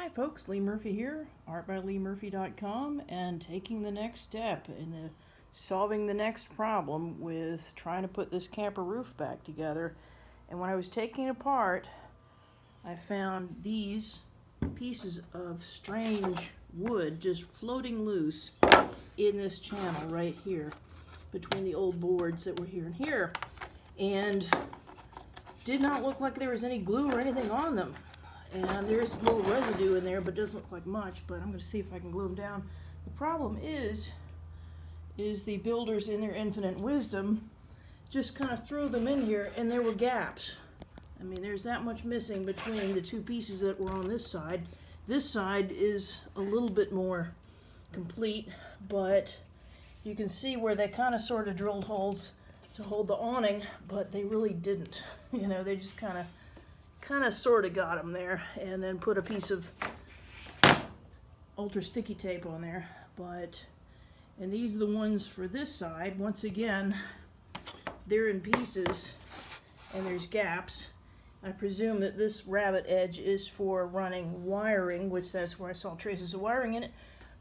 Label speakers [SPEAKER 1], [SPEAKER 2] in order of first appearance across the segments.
[SPEAKER 1] Hi folks, Lee Murphy here, artbyleemurphy.com, and taking the next step in solving the next problem with trying to put this camper roof back together. And when I was taking it apart, I found these pieces of strange wood just floating loose in this channel right here between the old boards that were here and here, and did not look like there was any glue or anything on them. And there's a little residue in there, but it doesn't look like much, but I'm going to see if I can glue them down. The problem is the builders in their infinite wisdom just kind of threw them in here, and there were gaps. I mean, there's that much missing between the two pieces that were on this side. This side is a little bit more complete, but you can see where they kind of sort of drilled holes to hold the awning, but they really didn't. You know, they just kind of sort of got them there, and then put a piece of ultra sticky tape on there. And these are the ones for this side. Once again, they're in pieces and there's gaps. I presume that this rabbit edge is for running wiring, which that's where I saw traces of wiring in it.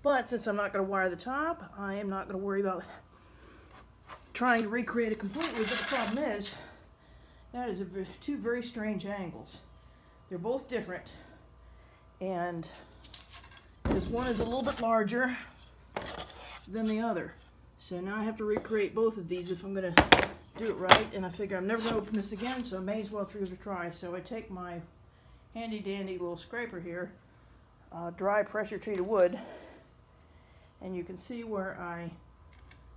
[SPEAKER 1] But since I'm not going to wire the top, I am not going to worry about trying to recreate it completely. But the problem is, that is two very strange angles. They're both different, and this one is a little bit larger than the other. So now I have to recreate both of these if I'm going to do it right, and I figure I'm never going to open this again, so I may as well give it a try. So I take my handy dandy little scraper here, dry pressure treated wood, and you can see where I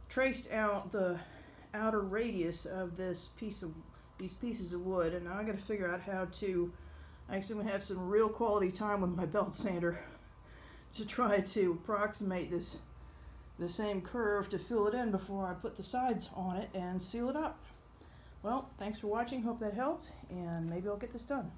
[SPEAKER 1] traced out the outer radius of these pieces of wood, and now I got to figure out how to. Actually, I'm going to have some real quality time with my belt sander to try to approximate the same curve to fill it in before I put the sides on it and seal it up. Well, thanks for watching. Hope that helped, and maybe I'll get this done.